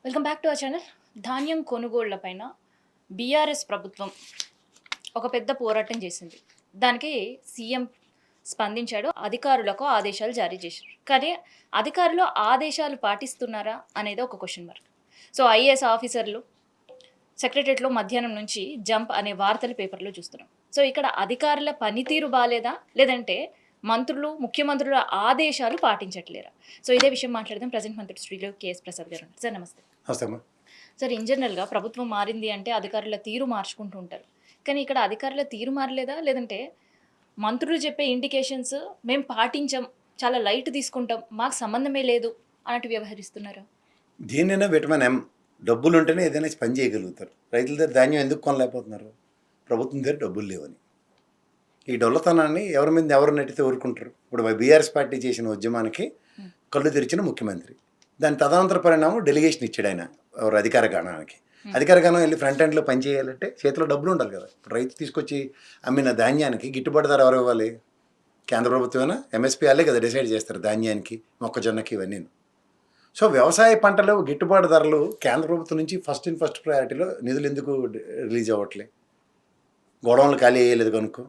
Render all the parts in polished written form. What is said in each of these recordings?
Welcome back to our channel. ధాన్యం కొనుగోళ్ల పైన బీఆర్ఎస్ ప్రభుత్వం ఒక పెద్ద పోరాటం చేసింది. దానికి సీఎం స్పందించాడు. అధికారులకు ఆదేశాలు జారీ చేశారు. కానీ అధికారులు ఆదేశాలు పాటిస్తున్నారా అనేది ఒక క్వశ్చన్ మార్క్. సో ఐఏఎస్ ఆఫీసర్లు సెక్రటరియట్లో మధ్యాహ్నం నుంచి జంప్ అనే వార్తలు పేపర్లో చూస్తున్నాం. సో ఇక్కడ అధికారుల పనితీరు బాలేదా, లేదంటే మంత్రులు ముఖ్యమంత్రుల ఆదేశాలు పాటించట్లేరా? సో ఇదే విషయం మాట్లాడదాం. ప్రజెంట్ మంత్రులు శ్రీలో కేఎస్ ప్రసాద్ గారు ఉన్నారు. సార్ నమస్తే. సార్, ఇన్ జనరల్గా ప్రభుత్వం మారింది అంటే అధికారుల తీరు మార్చుకుంటూ ఉంటారు. కానీ ఇక్కడ అధికారుల తీరు మారలేదా, లేదంటే మంత్రులు చెప్పే ఇండికేషన్స్ మేము పాటించాం, చాలా లైట్ తీసుకుంటాం, మాకు సంబంధమే లేదు అన్నట్టు వ్యవహరిస్తున్నారా? దేనైనా విటమిన్ ఎం, డబ్బులు ఉంటేనే ఏదైనా పని చేయగలుగుతారు. రైతుల దగ్గర ధాన్యం ఎందుకు కొనలేకపోతున్నారు? ప్రభుత్వం దగ్గర డబ్బులు లేవని. ఈ డొల్లతనాన్ని ఎవరి మీద ఎవరు నెట్టితే ఊరుకుంటారు? ఇప్పుడు బీఆర్ఎస్ పార్టీ చేసిన ఉద్యమానికి కళ్ళు తెరిచిన ముఖ్యమంత్రి, దాని తదనంతర పరిణామం డెలిగేషన్ ఇచ్చాడు ఆయన ఎవరు అధికార గణానికి. అధికార గణం వెళ్ళి ఫ్రంట్ ఎండ్లో పని చేయాలంటే చేతిలో డబ్బులు ఉండాలి కదా. ఇప్పుడు రైతు తీసుకొచ్చి అమ్మిన ధాన్యానికి గిట్టుబాటు ధర ఎవరు ఇవ్వాలి? కేంద్ర ప్రభుత్వమైనా ఎంఎస్పీ వాళ్ళే కదా డిసైడ్ చేస్తారు ధాన్యానికి, మొక్కజొన్నకి, ఇవన్నీ. సో వ్యవసాయ పంటలు గిట్టుబాటు ధరలు కేంద్ర ప్రభుత్వం నుంచి ఫస్ట్ ప్రయారిటీలో నిధులు ఎందుకు రిలీజ్ అవ్వట్లే? గొడవలు ఖాళీ అయ్యలేదు కనుక్కో.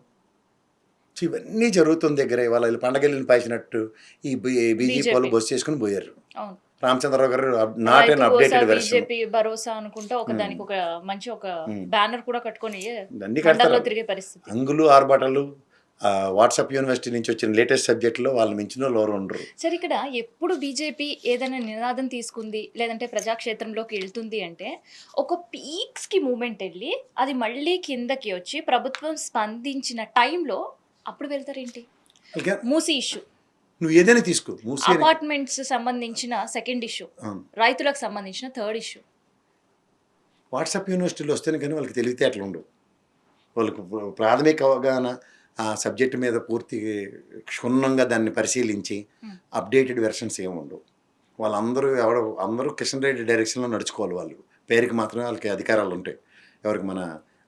సో ఇవన్నీ జరుగుతుంది దగ్గర. ఇవాళ పండగల్ని పాసినట్టు ఈ బీజేపీ వాళ్ళు బస్సు చేసుకుని పోయారు. రామచంద్రరావు గారు నాట్ అండ్ అప్డేటెడ్ వెర్షన్ భరోసా అనుకుంటా ఒక దానికి ఒక మంచి ఒక బ్యానర్ కూడా కట్టుకొని అన్ని కడతారు. తిరిగే పరిస్థితి. అంగులు ఆర్భాటాలు. వాట్సాప్ యూనివర్సిటీ నుంచి వచ్చిన లేటెస్ట్ సబ్జెక్టులో వాళ్ళు మించిన లోరు ఉండరు. సరే, ఇక్కడ ఎప్పుడు బీజేపీ ఏదైనా నినాదం తీసుకుంది లేదంటే ప్రజాక్షేత్రంలోకి వెళ్తుంది అంటే ఒక పీక్స్కి మూమెంట్ వెళ్ళి అది మళ్ళీ కిందకి వచ్చి ప్రభుత్వం స్పందించిన టైంలో అప్పుడు వెళ్తారేంటి? మూసీ ఇష్యూ నువ్వు ఏదైనా తీసుకో. అపార్ట్మెంట్స్ సంబంధించిన సెకండ్ ఇష్యూ, రైతులకు సంబంధించిన థర్డ్ ఇష్యూ. వాట్సాప్ యూనివర్సిటీలో వస్తేనే కానీ వాళ్ళకి తెలివితేటలు ఉండవు. వాళ్ళకు ప్రాథమిక అవగాహన ఆ సబ్జెక్టు మీద పూర్తి క్షుణ్ణంగా దాన్ని పరిశీలించి అప్డేటెడ్ వెర్షన్స్ ఏమి ఉండవు. వాళ్ళందరూ అందరూ కిషన్ రెడ్డి డైరెక్షన్లో నడుచుకోవాలి. వాళ్ళు పేరుకి మాత్రమే వాళ్ళకి అధికారాలు ఉంటాయి. ఎవరికి మన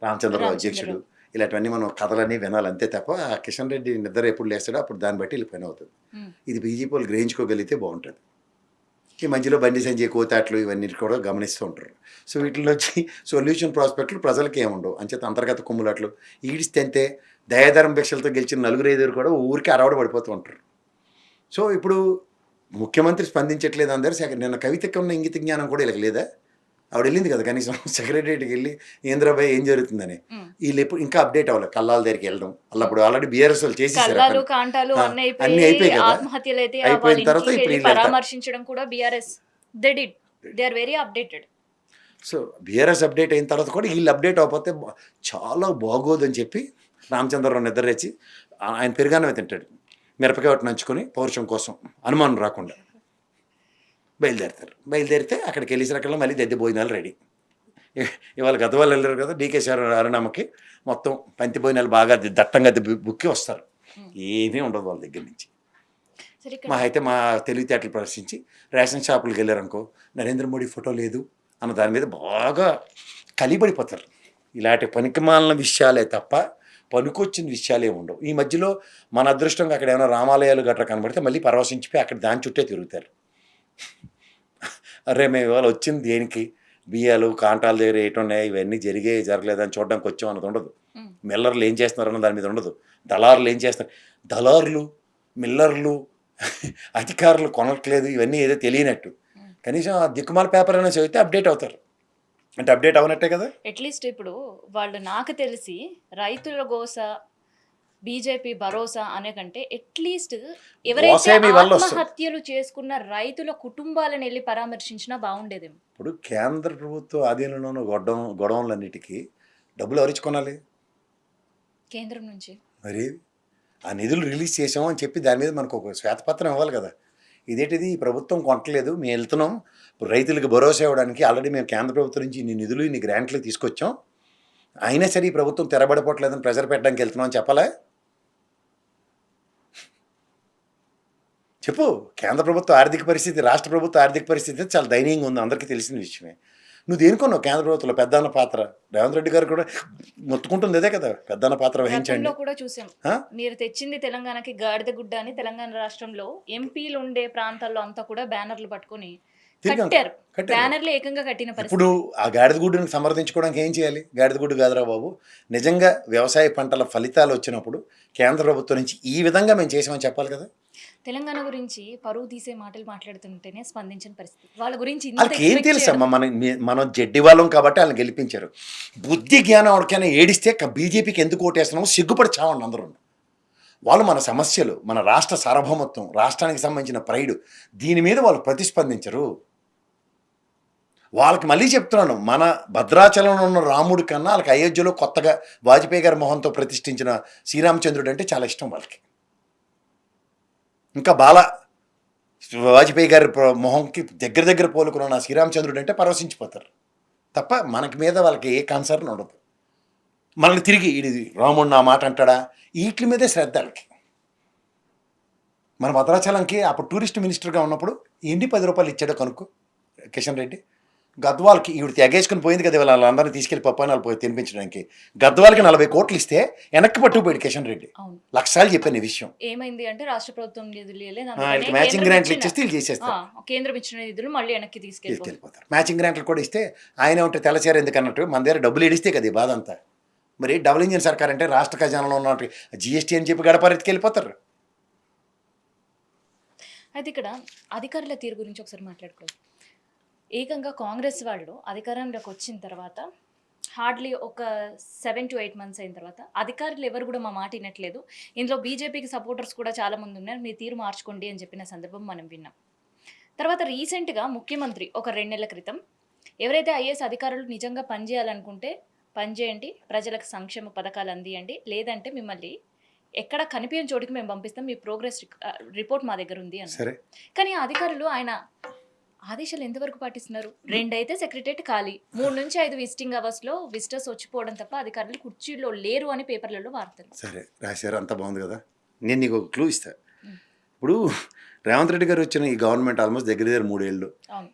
రామచంద్రరావు అధ్యక్షుడు, ఇలాంటివన్నీ మనం కథలన్నీ వినాలి అంతే తప్ప ఆ కిషన్ రెడ్డి నిద్ర ఎప్పుడు లేస్తాడో అప్పుడు దాన్ని బట్టి వీళ్ళు పని అవుతుంది. ఇది బీజేపీ వాళ్ళు గ్రహించుకోగలిగితే బాగుంటుంది. ఈ మధ్యలో బండి సంజయ్ కోతాట్లు ఇవన్నీ కూడా గమనిస్తూ ఉంటారు. సో వీటిలో వచ్చి సొల్యూషన్ ప్రాస్పెక్ట్లు ప్రజలకి ఏముండవు. అంచేత అంతర్గత కుమ్ములాట్లు ఈడిస్తే దయాధరం భిక్షలతో గెలిచిన 4-5 కూడా ఊరికి అరవడ పడిపోతూ ఉంటారు. సో ఇప్పుడు ముఖ్యమంత్రి స్పందించట్లేదు అందరు. నిన్న కవితకి ఉన్న ఇంగిత జ్ఞానం కూడా ఇలా లేదా? ఆవిడ వెళ్ళింది కదా కనీసం సెక్రటరీకి వెళ్ళి ఏంద్రాబాయ్ ఏం జరుగుతుందని. వీళ్ళు ఎప్పుడు ఇంకా అప్డేట్ అవ్వాలి. కల్లాల దగ్గరికి వెళ్ళడం అలా ఇప్పుడు ఆల్రెడీ బీఆర్ఎస్ వాళ్ళు చేసేసారు. అన్ని అయిపోయి కదా. అయిపోయిన తర్వాత ఇప్పుడు పరామర్శించడం కూడా BRS they did. They are very updated. So BRS update అయిన తర్వాత కూడా వీళ్ళు అప్డేట్ అవ్వకపోతే చాలా బాగోదని చెప్పి రామచంద్రరావు నిద్రలేచి ఆయన పెరుగానమే తింటాడు. మిరపకాయ ఒకటి నంచుకొని పౌరుషం కోసం అనుమానం రాకుండా బయలుదేరుతారు. బయలుదేరితే అక్కడికి వెళ్ళేసరికల్లా మళ్ళీ దద్దె భోజనాలు రెడీ. ఇవాళ గతవాళ్ళు వెళ్ళారు కదా డీకేశ్వర అరుణమ్మకి, మొత్తం పంతి భోజనాలు బాగా దట్టంగా బుక్కి వస్తారు. ఏమీ ఉండదు వాళ్ళ దగ్గర నుంచి. మా అయితే మా తెలివితేటలు ప్రదర్శించి రేషన్ షాపులకు వెళ్ళారనుకో, నరేంద్ర మోడీ ఫోటో లేదు అన్న దాని మీద బాగా కలిపడిపోతారు. ఇలాంటి పనికిమాలిన విషయాలే తప్ప పనికొచ్చిన విషయాలే ఉండవు. ఈ మధ్యలో మన అదృష్టంగా అక్కడ ఏమైనా రామాలయాలు గట్రా కనబడితే మళ్ళీ పరవశించిపోయి అక్కడ దాని చుట్టే తిరుగుతారు. అరే మేము ఇవాళ వచ్చింది దేనికి? బియ్యాలు కాంటాల దగ్గర ఏటున్నాయి, ఇవన్నీ జరగలేదని చూడడానికి వచ్చాం అన్నది ఉండదు. మిల్లర్లు ఏం చేస్తున్నారు అన్న దాని మీద ఉండదు. దళారులు ఏం చేస్తారు? దళారులు, మిల్లర్లు, అధికారులు కొనట్లేదు, ఇవన్నీ ఏదో తెలియనట్టు. కనీసం ఆ దిక్కుమాల పేపర్ అయినా చదివితే అప్డేట్ అవుతారు. అంటే అప్డేట్ అవనట్టే కదా. అట్లీస్ట్ ఇప్పుడు వాళ్ళు నాకు తెలిసి రైతుల గోస, బీజేపీ భరోసా అనే కంటే అట్లీస్ట్ ఎవరైతే ఆత్మహత్యలు చేసుకున్న రైతుల కుటుంబాలను వెళ్ళి పరామర్శించినా బాగుండేదేమో. ఇప్పుడు కేంద్ర ప్రభుత్వ ఆధీనంలో గొడవలన్నిటికీ డబ్బులు ఎవరిచ్చుకోనాలి? కేంద్రం నుంచి. మరి ఆ నిధులు రిలీజ్ చేసాము అని చెప్పి దాని మీద మనకు ఒక శ్వేతపత్రం ఇవ్వాలి కదా. ఇదేంటిది ఈ ప్రభుత్వం కొనట్లేదు, మేము వెళ్తున్నాం ఇప్పుడు రైతులకు భరోసా ఇవ్వడానికి ఆల్రెడీ మేము కేంద్ర ప్రభుత్వం నుంచి ఇన్ని నిధులు ఇన్ని గ్రాంట్లు తీసుకొచ్చాం, అయినా సరే ఈ ప్రభుత్వం తెరబడిపోవట్లేదని ప్రెజర్ పెట్టడానికి వెళ్తున్నాం అని చెప్పాలా? చెప్పు. కేంద్ర ప్రభుత్వ ఆర్థిక పరిస్థితి, రాష్ట్ర ప్రభుత్వ ఆర్థిక పరిస్థితి చాలా దయనీయంగా ఉంది, అందరికీ తెలిసిన విషయమే. నువ్వు దేనికొన్నావు కేంద్ర ప్రభుత్వంలో? పెద్దన్న పాత్ర రేవంత్ రెడ్డి గారు కూడా మొత్తుకుంటుంది అదే కదా, పెద్దన్న పాత్ర వహించండి. కూడా చూసాం మీరు తెచ్చింది తెలంగాణకి గాడిద గుడ్డ అని. తెలంగాణ రాష్ట్రంలో ఎంపీలు ఉండే ప్రాంతాల్లో అంతా కూడా బ్యానర్లు పట్టుకొని తిరిగి కట్టారు కట్టారు. బ్యానర్లు ఏకంగా కట్టిన ఇప్పుడు పరిస్థితి. ఆ గాడిద గుడ్డుని సమర్థించుకోవడానికి ఏం చేయాలి? గాడిద గుడ్డు కాదురా బాబు, నిజంగా వ్యవసాయ పంటల ఫలితాలు వచ్చినప్పుడు కేంద్ర ప్రభుత్వం నుంచి ఈ విధంగా మేము చేసామని చెప్పాలి కదా. తెలంగాణ గురించి పరువు తీసే మాటలు మాట్లాడుతుంటేనే స్పందించిన పరిస్థితి. వాళ్ళ గురించి ఇంత వాళ్ళకి ఏం ఎక్స్పెక్ట్ తెలుసమ్మా, చేయడం. మనం జడ్డి వాళ్ళం కాబట్టి వాళ్ళని గెలిపించారు. బుద్ధి జ్ఞానం ఎవరికైనా ఏడిస్తే బీజేపీకి ఎందుకు ఓటేస్తున్నామో సిగ్గుపడి చావండి అందరూ. వాళ్ళు మన సమస్యలు, మన రాష్ట్ర సార్వభౌమత్వం, రాష్ట్రానికి సంబంధించిన ప్రైడ్, దీని మీద వాళ్ళు ప్రతిస్పందించరు. వాళ్ళకి మళ్ళీ చెప్తున్నాను, మన భద్రాచలంలో ఉన్న రాముడి కన్నా వాళ్ళకి అయోధ్యలో కొత్తగా వాజ్పేయి గారి మొహంతో ప్రతిష్ఠించిన శ్రీరామచంద్రుడు అంటే చాలా ఇష్టం వాళ్ళకి. ఇంకా వాజ్పేయి గారి మొహంకి దగ్గర దగ్గర పోలుకున్న నా శ్రీరామచంద్రుడు అంటే పరవశించిపోతారు తప్ప మనకి మీద వాళ్ళకి ఏ కన్సర్న్ ఉండదు. మనల్ని తిరిగి ఇది రాముడు నా మాట అంటాడా, వీటి మీదే శ్రద్ధ వాళ్ళకి. మన భద్రాచలంకి అప్పుడు టూరిస్ట్ మినిస్టర్గా ఉన్నప్పుడు ఎన్ని 10 రూపాయలు ఇచ్చాడో కనుక్కో కిషన్ రెడ్డి. గద్వాలకి ఈవిడ తెగేసుకుని పోయింది కదా వాళ్ళందరినీ తీసుకెళ్ళి పప్పానాలు పోయి తినిపించడానికి. గద్వాలకి 40 కోట్లు ఇస్తే వెనక్కి పట్టుకుపోయాడు కిషన్ రెడ్డి. అవును. లక్షసార్లు చెప్పాను ఈ విషయం. ఏమైంది అంటే రాష్ట్ర ప్రభుత్వం నిధులు ఇవ్వలేదు, ఆయనకి అందుకనే మ్యాచింగ్ కేంద్రం గ్రాంట్లు ఇచ్చిన- ఇచ్చేస్తే వీళ్ళు చేసేస్తారు, కేంద్రం ఇచ్చిన నిధులు మళ్ళీ వెనక్కి తీసుకెళ్ళిపోతారు. తీసుకెళ్ళిపోతారు. మ్యాచింగ్ గ్రాంట్లు కూడా ఇస్తే ఆయన ఉంటే తెల్లచేర ఎందుకు అన్నట్టు మన దగ్గర డబ్బులు ఇడిస్తే కదా ఈ బాధ అంతా. మరి డబుల్ ఇంజిన్ సర్కార్ అంటే రాష్ట్ర ఖజానాలో ఉన్నట్టు జిఎస్టీ అని చెప్పి గడపరెత్తికి వెళ్ళిపోతారు. అయితే ఇక్కడ అధికారుల తీరు గురించి ఒకసారి మాట్లాడుకోవాలి. ఏకంగా కాంగ్రెస్ వాళ్ళు అధికారంలోకి వచ్చిన తర్వాత హార్డ్లీ ఒక 7 to 8 months అయిన తర్వాత అధికారులు ఎవరు కూడా మా మాట వినట్లేదు, ఇందులో బీజేపీకి సపోర్టర్స్ కూడా చాలామంది ఉన్నారు, మీ తీరు మార్చుకోండి అని చెప్పిన సందర్భం మనం విన్నాం. తర్వాత రీసెంట్గా ముఖ్యమంత్రి ఒక 2 నెలల క్రితం ఎవరైతే ఐఏఎస్ అధికారులు నిజంగా పనిచేయాలనుకుంటే పనిచేయండి, ప్రజలకు సంక్షేమ పథకాలు అందియండి, లేదంటే మిమ్మల్ని ఎక్కడ కనిపించని చోటికి మేము పంపిస్తాం, మీ ప్రోగ్రెస్ రిపోర్ట్ మా దగ్గర ఉంది అని. సరే, కానీ ఆ అధికారులు ఆయన ఆదేశాలు ఎంతవరకు పాటిస్తున్నారు? 2 అయితే సెక్రటరేట్ ఖాళీ, 3 నుంచి 5 విజిటింగ్ అవర్స్లో విజిటర్స్ వచ్చిపోవడం తప్ప అధికారులు కుర్చీలో లేరు అని పేపర్లలో వార్తలు. సరే రాశారు, అంత బాగుంది కదా. నేను నీకు ఒక క్లూ ఇస్తా. ఇప్పుడు రేవంత్ రెడ్డి గారు వచ్చిన ఈ గవర్నమెంట్ ఆల్మోస్ట్ దగ్గర దగ్గర 3 ఏళ్ళు. అవును,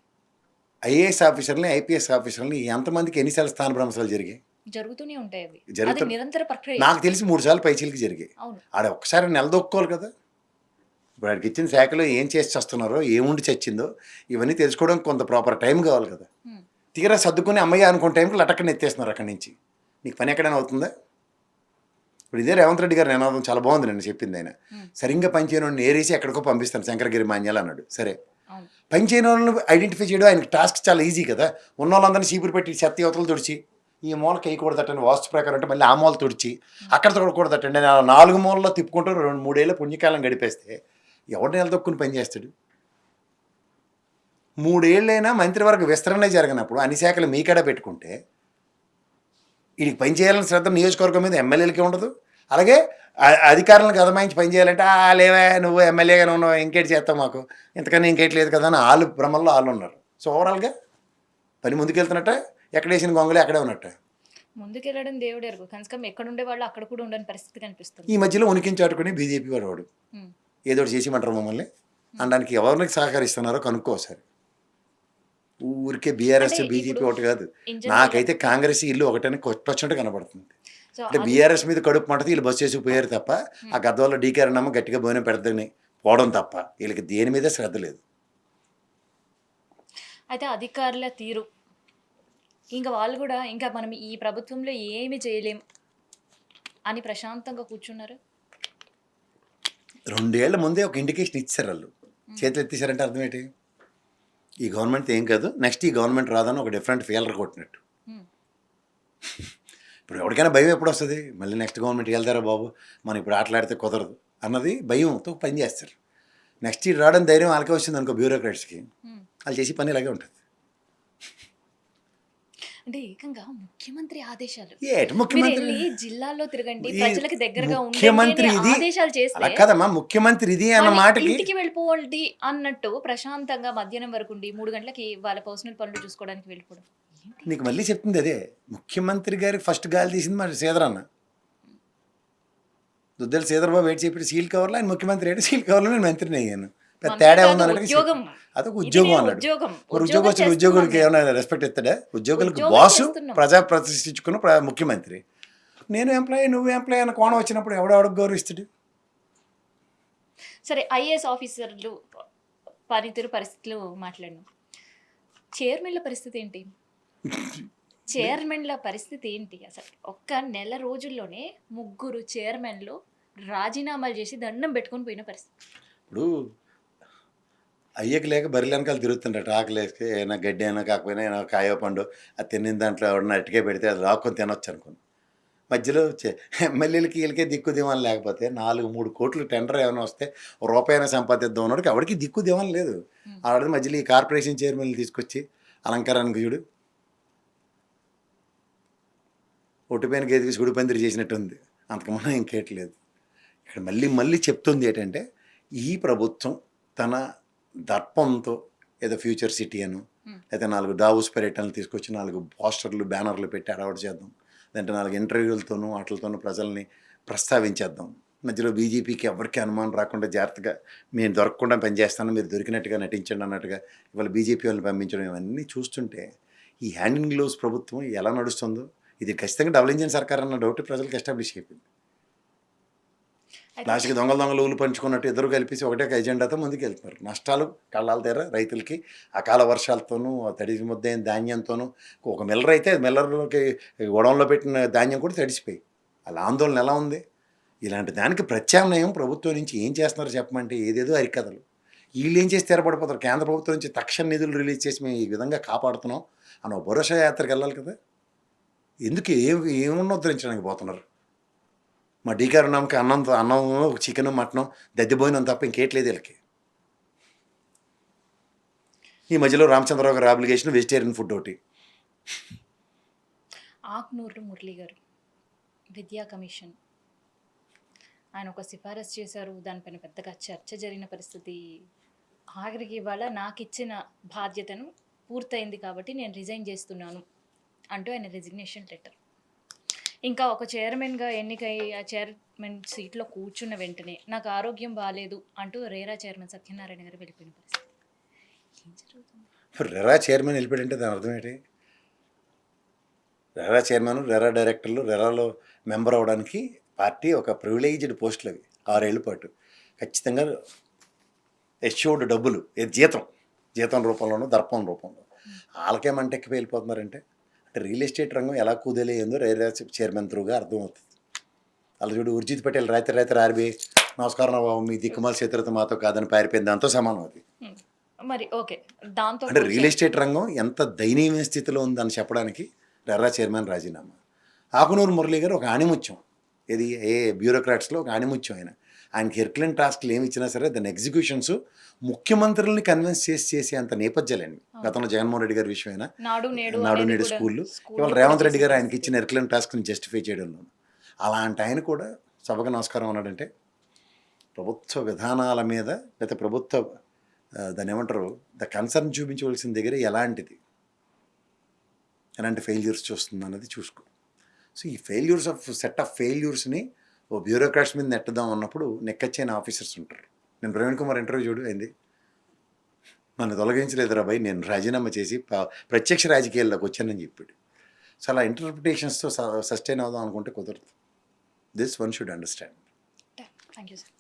ఐఏఎస్ ఆఫీసర్ని, ఐపీఎస్ ఆఫీసర్ని ఎంతమందికి ఎన్నిసార్లు స్థానభ్రంశాలు జరిగాయి? జరుగుతూనే ఉంటాయి అవి. అది జరుగుతుంది. నిరంతర ప్రక్రియ. నాకు తెలిసి 3 సార్లు పైచీలకి జరిగాయి. అవును, ఆడ ఒక్కసారి నిలదొక్కోవాలి కదా. ఇప్పుడు ఆడికి ఇచ్చిన శాఖలో ఏం చేసి చస్తున్నారో, ఏముండి చచ్చిందో ఇవన్నీ తెలుసుకోవడానికి కొంత ప్రాపర్ టైం కావాలి కదా. తీరా సర్దుకుని అమ్మయ్య అనుకున్న టైంకి లటక్కని ఎత్తేస్తున్నారు అక్కడి నుంచి. నీకు పని ఎక్కడైనా అవుతుందా? ఇప్పుడు ఇదే రేవంత్ రెడ్డి గారు నినాదం చాలా బాగుంది, నేను చెప్పింది ఆయన. సరిగ్గా పనిచేయని ఏరేసి ఎక్కడికో పంపిస్తాను శంకరగిరి మాన్యాలు అన్నాడు. సరే, పనిచేయని వాళ్ళని ఐడెంటిఫై చేయడం ఆయనకి టాస్క్ చాలా ఈజీ కదా. ఉన్న వాళ్ళందరినీ చీపురు పెట్టి చెత్త యువతలు తుడిచి ఈ మూలకి వేయకూడదటండి వాస్తు ప్రకారం అంటే మళ్ళీ ఆ మూల తుడిచి అక్కడ తొడకూడదటండి 4 మూలలో తిప్పుకుంటూ 2-3 ఏళ్ళ పుణ్యకాలం గడిపేస్తే ఎవరిని నిలదొక్కుని పని చేస్తాడు? 3 ఏళ్ళైనా మంత్రివర్గ విస్తరణ జరగనప్పుడు అన్ని శాఖలు మీకడ పెట్టుకుంటే వీడికి పని చేయాలని శ్రద్ధ నియోజకవర్గం మీద ఎమ్మెల్యేలకి ఉండదు. అలాగే అధికారులను అదమాయించి పని చేయాలంటే లేవా నువ్వు ఎమ్మెల్యేగానే ఉన్నావు, ఇంకేటి చేస్తావు, మాకు ఇంతకన్నా ఇంకేటి లేదు కదా అని వాళ్ళు భ్రమల్లో వాళ్ళు ఉన్నారు. సో ఓవరాల్గా పని ముందుకెళ్తున్నట్ట, ఎక్కడేసిన గొంగలే అక్కడే ఉన్నట్ట. ముందుకెళ్ళడం దేవుడు ఎరుగు, కనీసం ఎక్కడ ఉండే వాళ్ళు అక్కడ కూడా ఉండని పరిస్థితి కనిపిస్తుంది. ఈ మధ్యలో ఉనికించాడుకుని బీజేపీ వాడు ఏదో ఒకటి చేసిమంటారు మమ్మల్ని అనడానికి ఎవరికి సహకరిస్తున్నారో కనుక్కోసారి. ఊరికే బీఆర్ఎస్ అంటే బీజేపీ ఇప్పుడు ఒకటి కాదు, in నాకైతే కాంగ్రెస్ ఇల్లు ఒకటని కొట్టొచ్చినట్టు కనబడుతుంది. సో అంటే బీఆర్ఎస్ మీద కడుపు మంటది, వీళ్ళు బస్సు చేసి పోయారు తప్ప ఆ గద్వాల్లో డీకేరన్నమ్మ గట్టిగా భోజనం పెడదని పోవడం తప్ప వీళ్ళకి దేని మీద శ్రద్ధ లేదు. అయితే అధికారుల తీరు ఇంకా వాళ్ళు కూడా ఇంకా మనం ఈ ప్రభుత్వంలో ఏమి చేయలేం అని ప్రశాంతంగా కూర్చున్నారు. 2 ఏళ్ల ముందే ఒక ఇండికేషన్ ఇచ్చారు వాళ్ళు, చేతులు ఎత్తేసారంటే అర్థం ఏంటి? ఈ గవర్నమెంట్ ఏం కాదు, నెక్స్ట్ ఈ గవర్నమెంట్ రాదని ఒక డిఫరెంట్ ఫీలర్ కొట్టినట్టు. ఇప్పుడు ఎవరికైనా భయం ఎప్పుడు వస్తుంది? మళ్ళీ నెక్స్ట్ గవర్నమెంట్కి వెళ్తారా బాబు, మనం ఇప్పుడు ఆటలాడితే కుదరదు అన్నది భయంతో పని చేస్తారు. నెక్స్ట్ ఇయర్ రావడం ధైర్యం వాళ్ళకే వచ్చింది అనుకో, బ్యూరోక్రాట్స్కి, వాళ్ళు చేసి పని ఇలాగే ఉంటుంది. అంటే ఏకంగా ముఖ్యమంత్రి ఆదేశాలు, ఏటి మీరు ముఖ్యమంత్రి? వెళ్ళి జిల్లాల్లో తిరగండి, ఈ ప్రజలకు దగ్గరగా ముఖ్యమంత్రి ఉండండి అని ఇది ఆదేశాలు చేస్తే అలా కదమ్మా, ముఖ్యమంత్రి ఇది అన్న మళ్ళీ మాటకి ఇంటికి వెళ్ళిపోవాలి అన్నట్టు ప్రశాంతంగా మధ్యాహ్నం వరకు ఉండి 3 గంటలకి వాళ్ళ పర్సనల్ పనులు చూసుకోవడానికి వెళ్ళిపోవడం. నీకు మళ్ళీ చెప్తుంది అదే, ముఖ్యమంత్రి గారికి ఫస్ట్ గాలి తీసింది మరి శ్రీధరన్న. దుద్దల శ్రీధరబాబు వెయిట్ చెప్పి సీల్ కవర్లో ఆయన ముఖ్యమంత్రి అంటే సీల్ కవర్లో నేను మంత్రిని అయ్యాను. పెద్ద తేడా ఉందన్నట్టు ఉద్యోగం, అదొక ఉద్యోగం అన్నాడు. ఉద్యోగం మరి ఉద్యోగస్తులు ఉద్యోగులకి ఏమైనా రెస్పెక్ట్ ఇస్తాడా? ఉద్యోగులకు ఉద్యోగం బాసు, చేస్తున్నాం. ప్రజా ప్రతిష్ఠించుకున్న ముఖ్యమంత్రి. నేను ఎంప్లాయీ నువ్వు ఎంప్లాయీ అన్న కోణం వచ్చినప్పుడు ఎవడెవడికి గౌరవిస్తాడు? సరే, ఐఏఎస్ ఆఫీసర్లు పనితీరు పరిస్థితులు మాట్లాడినాం. చైర్మన్ల పరిస్థితి ఏంటి? చైర్మన్ల పరిస్థితి ఏంటి అసలు? ఒక్క నెల రోజుల్లోనే ముగ్గురు చైర్మన్లు రాజీనామాలు చేసి దండం పెట్టుకొని పోయిన పరిస్థితి. ఇప్పుడు అయ్యకి లేక బర్రెల వెనకాల తిరుగుతుండట, ఆకలేక ఏమైనా గడ్డి అయినా కాకపోయినా ఏమైనా కాయో పండు అది తినిన దాంట్లో ఎవడన్నా అట్టికే పెడితే అది లాక్కొని తినొచ్చు అనుకోండి. మధ్యలో ఎమ్మెల్యేలకి వీళ్ళకే దిక్కు దివాన్ లేకపోతే 4-3 కోట్లు టెండర్ ఏమైనా వస్తే రూపాయన సంపాదిద్దాం అన్నాడు. ఎవరికి దిక్కు దివాన్ లేదు. ఆవిడ మధ్యలో ఈ కార్పొరేషన్ చైర్మన్లు తీసుకొచ్చి అలంకారానికి చూడు, ఒట్టిపోయిన గేదె తీసి గుడిపందిరి చేసినట్టుంది. అంతకుముందు ఇంకేట్లేదు. ఇక్కడ మళ్ళీ చెప్తుంది ఏంటంటే, ఈ ప్రభుత్వం తన దర్పంతో ఏదో ఫ్యూచర్ సిటీ అను, అయితే 4 దావూస్ పర్యటనలు తీసుకొచ్చి 4 పోస్టర్లు బ్యానర్లు పెట్టి అడవాటు చేద్దాం, లేదంటే 4 ఇంటర్వ్యూలతోనూ వాటితోనూ ప్రజల్ని ప్రస్తావించేద్దాం, మధ్యలో బీజేపీకి ఎవరికి అనుమానం రాకుండా జాగ్రత్తగా మేము దొరకకుండా పనిచేస్తాను, మీరు దొరికినట్టుగా నటించండి అన్నట్టుగా ఇవాళ బీజేపీ వాళ్ళని పంపించడం, ఇవన్నీ చూస్తుంటే ఈ హ్యాండ్ ఇన్ గ్లోవ్స్ ప్రభుత్వం ఎలా నడుస్తుందో, ఇది ఖచ్చితంగా డబుల్ ఇంజిన్ సర్కార్ అన్న డౌట్ ప్రజలకు ఎస్టాబ్లిష్ అయిపోయింది. లాస్ట్కి దొంగలు ఊలు పంచుకున్నట్టు ఇద్దరు కలిపేసి ఒకటే ఎజెండాతో ముందుకు వెళ్తున్నారు. నష్టాలు కళ్ళాల తీర రైతులకి అకాల వర్షాలతోనూ తడిసి ముద్దైన ధాన్యంతోనూ, ఒక మిల్లర్ అయితే మిల్లర్లోకి గొడవలో పెట్టిన ధాన్యం కూడా తడిసిపోయి వాళ్ళ ఆందోళన ఎలా ఉంది. ఇలాంటి దానికి ప్రత్యామ్నాయం ప్రభుత్వం నుంచి ఏం చేస్తున్నారో చెప్పమంటే ఏదేదో అరికథలు. వీళ్ళు ఏం చేసి స్థిరపడిపోతారు. కేంద్ర ప్రభుత్వం నుంచి తక్షణ నిధులు రిలీజ్ చేసి మేము ఈ విధంగా కాపాడుతున్నాం అని ఒక భరోసా యాత్రకు వెళ్ళాలి కదా. ఎందుకు ఏమన్నా ఉద్ధరించడానికి పోతున్నారు? మా డీకారు నమ్మకి అన్నం చికెన్ మటన్ దద్దిపోయినంత తప్ప ఇంకేట్లేదు వీళ్ళకి. ఈ మధ్యలో రామచంద్రరావు గారు అప్లికేషన్ వెజిటేరియన్ ఫుడ్ ఒకటి. ఆకునూరు మురళి గారు విద్యా కమిషన్ ఆయన ఒక సిఫారసు చేశారు. దానిపైన పెద్దగా చర్చ జరిగిన పరిస్థితి. ఆఖరికి ఇవాళ నాకు ఇచ్చిన బాధ్యతను పూర్తయింది కాబట్టి నేను రిజైన్ చేస్తున్నాను అంటూ ఆయన రిజిగ్నేషన్ లెటర్. ఇంకా ఒక చైర్మన్గా ఎన్నికై ఆ చైర్మన్ సీట్లో కూర్చున్న వెంటనే నాకు ఆరోగ్యం బాగాలేదు అంటూ రేరా చైర్మన్ సత్యనారాయణ గారు వెళ్ళిపోయిన పరిస్థితి. ఏం జరుగుతుంది? రెరా చైర్మన్ వెళ్ళిపోయాడంటే దాని అర్థం ఏంటి? రెరా చైర్మన్, రెరా డైరెక్టర్లు, రెరాలో మెంబర్ అవ్వడానికి పార్టీ ఒక ప్రివిలేజ్డ్ పోస్టులు అవి 6 ఏళ్ళ పాటు ఖచ్చితంగా ఎష్యూర్డ్ డబ్బులు, జీతం రూపంలోనూ దర్పం రూపంలో వాళ్ళకేమంటే ఎక్కి వెళ్ళిపోతున్నారంటే, అంటే రియల్ ఎస్టేట్ రంగం ఎలా కూదలేయిందో రేరా చైర్మన్ త్రూగా అర్థమవుతుంది. అలా చూడు, ఉర్జిత్ పటేల్ రాత్రి ఆర్బీఐ నమస్కారం బాబు మీ దిక్కుమాల శత్రుత మాతో కాదని పారిపోయింది, దాంతో సమానం అది. మరి ఓకే, దాంతో అంటే రియల్ ఎస్టేట్ రంగం ఎంత దయనీయమైన స్థితిలో ఉందని చెప్పడానికి రెరా చైర్మన్ రాజీనామా. ఆకునూరు మురళి గారు ఒక ఆణిముత్యం, ఇది బ్యూరోక్రాట్స్లో ఒక ఆణిముత్యం. ఆయనకి హెర్క్లెన్ టాస్క్లు ఏమి ఇచ్చినా సరే దాని ఎగ్జిక్యూషన్స్ ముఖ్యమంత్రుల్ని కన్విన్స్ చేసే అంత నేపథ్యాలండి. గతంలో జగన్మోహన్ రెడ్డి గారి విషయమైనా నాడు నేడు స్కూళ్ళు, ఇవాళ రేవంత్ రెడ్డి గారు ఆయనకి ఇచ్చిన హెర్క్లెన్ టాస్క్ని జస్టిఫై చేయడంలో అలాంటి ఆయన కూడా సభకు నమస్కారం అన్నాడంటే ప్రభుత్వ విధానాల మీద లేదా ప్రభుత్వ దాన్ని ఏమంటారు ద కన్సర్న్ చూపించవలసిన దగ్గర ఎలాంటి ఫెయిల్యూర్స్ చూస్తుంది అన్నది చూసుకో. సో ఈ సెట్ ఆఫ్ ఫెయిల్యూర్స్ని ఓ బ్యూరోక్రాట్స్ మీద నెట్టుదాం అన్నప్పుడు నెక్కచ్చైన ఆఫీసర్స్ ఉంటారు. నేను ప్రవీణ్ కుమార్ ఇంటర్వ్యూ చూడు అయింది, నన్ను తొలగించలేదు రాబాయ్, నేను రాజీనామా చేసి ప్రత్యక్ష రాజకీయాల్లోకి వచ్చానని చెప్పాడు. సో అలా ఇంటర్ప్రిటేషన్స్తో సస్టైన్ అవుదాం అనుకుంటే కుదరదు. This one should understand. Thank you sir.